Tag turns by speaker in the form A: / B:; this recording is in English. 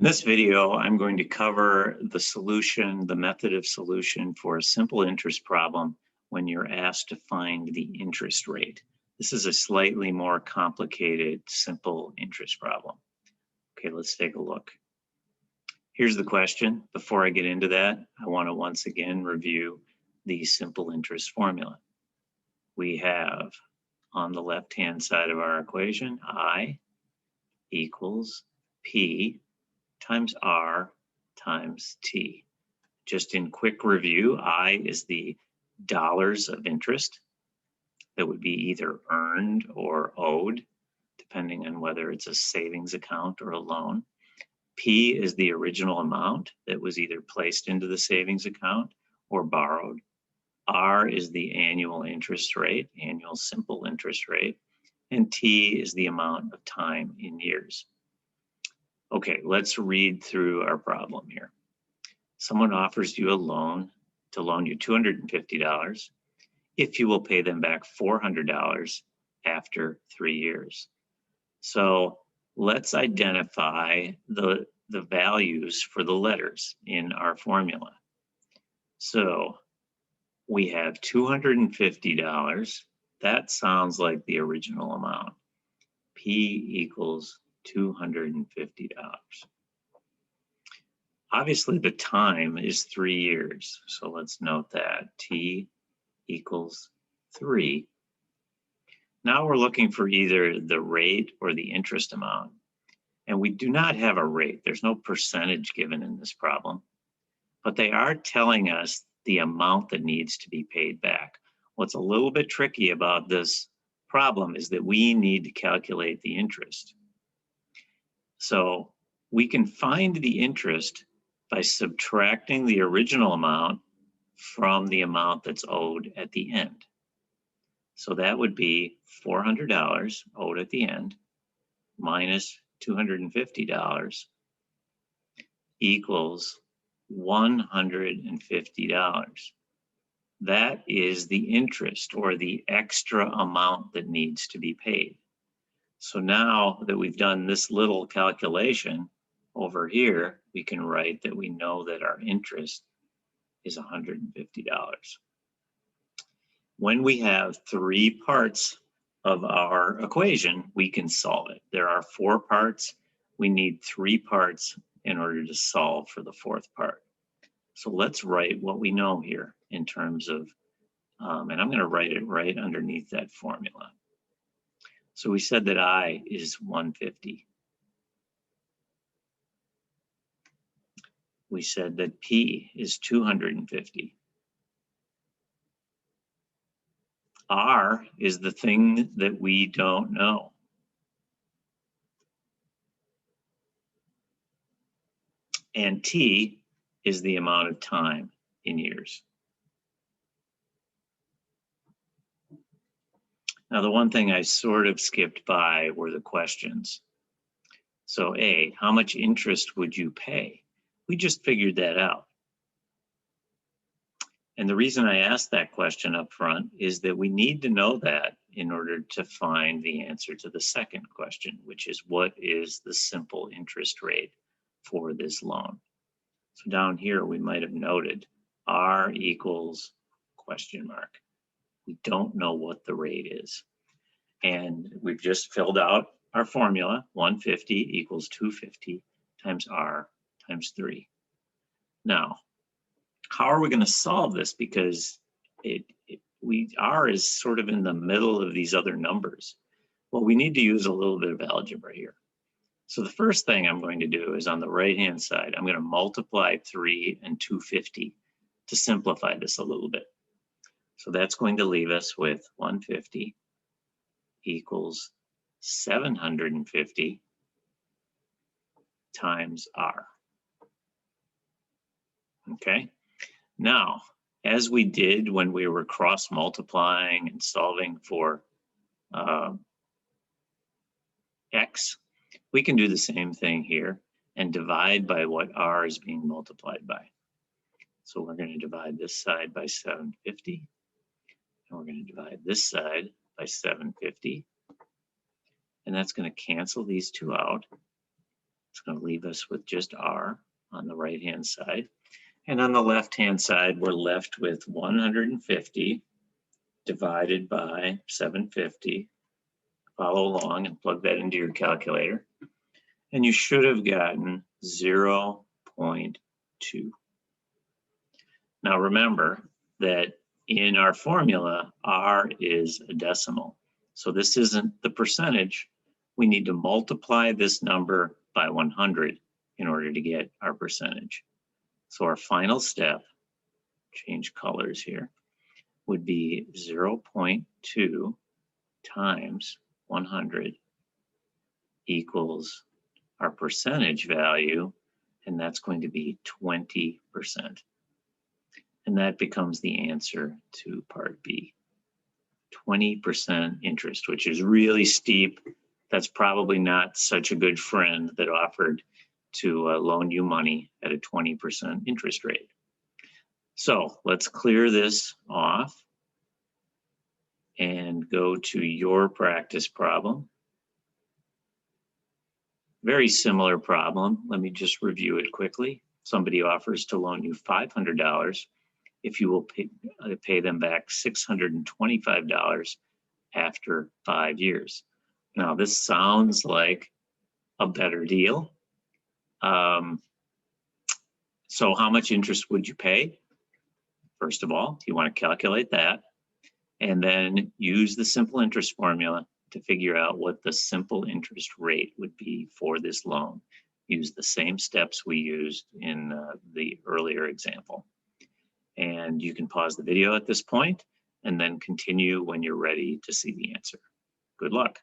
A: In this video, I'm going to cover the method of solution for a simple interest problem when you're asked to find the interest rate. This is a slightly more complicated, simple interest problem. Okay, let's take a look. Here's the question. Before I get into that, I want to once again review the simple interest formula. We have on the left-hand side of our equation, I equals P times R times T. Just in quick review, I is the dollars of interest that would be either earned or owed, depending on whether it's a savings account or a loan. P is the original amount that was either placed into the savings account or borrowed. R is the annual interest rate, annual simple interest rate, and T is the amount of time in years. Okay, let's read through our problem here. Someone offers you a loan to loan you $250 if you will pay them back $400 after 3 years. So let's identify the values for the letters in our formula. So we have $250. That sounds like the original amount. P equals $250. Obviously, the time is 3 years. So let's note that T equals 3. Now we're looking for either the rate or the interest amount. And we do not have a rate. There's no percentage given in this problem. But they are telling us the amount that needs to be paid back. What's a little bit tricky about this problem is that we need to calculate the interest. So we can find the interest by subtracting the original amount from the amount that's owed at the end. So that would be $400 owed at the end minus $250 equals $150. That is the interest or the extra amount that needs to be paid. So now that we've done this little calculation over here, we can write that we know that our interest is $150. When we have 3 parts of our equation, we can solve it. There are 4 parts. We need 3 parts in order to solve for the 4th part. So let's write what we know here in terms of, and I'm going to write it right underneath that formula. So we said that I is 150. We said that P is 250. R is the thing that we don't know. And T is the amount of time in years. Now, the one thing I sort of skipped by were the questions. So A, how much interest would you pay? We just figured that out. And the reason I asked that question up front is that we need to know that in order to find the answer to the second question, which is what is the simple interest rate for this loan? So down here, we might have noted R equals question mark. We don't know what the rate is. And we've just filled out our formula, 150 equals 250 times R times 3. Now, how are we going to solve this? Because R is sort of in the middle of these other numbers. Well, we need to use a little bit of algebra here. So the first thing I'm going to do is on the right-hand side, I'm going to multiply 3 and 250 to simplify this a little bit. So that's going to leave us with 150 equals 750 times R. Okay. Now, as we did when we were cross multiplying and solving for X, we can do the same thing here and divide by what R is being multiplied by. So we're going to divide this side by 750, and we're going to divide this side by 750, and that's going to cancel these two out. It's going to leave us with just R on the right-hand side. And on the left-hand side, we're left with 150 divided by 750. Follow along and plug that into your calculator. And you should have gotten 0.2. Now remember that in our formula, R is a decimal. So this isn't the percentage. We need to multiply this number by 100 in order to get our percentage. So our final step, change colors here, would be 0.2 times 100 equals our percentage value, and that's going to be 20%. And that becomes the answer to part B. 20% interest, which is really steep. That's probably not such a good friend that offered to loan you money at a 20% interest rate. So let's clear this off and go to your practice problem. Very similar problem. Let me just review it quickly. Somebody offers to loan you $500 if you will pay them back $625 after 5 years. Now, this sounds like a better deal. So how much interest would you pay? First of all, you want to calculate that, and then use the simple interest formula to figure out what the simple interest rate would be for this loan. Use the same steps we used in the earlier example. And you can pause the video at this point and then continue when you're ready to see the answer. Good luck.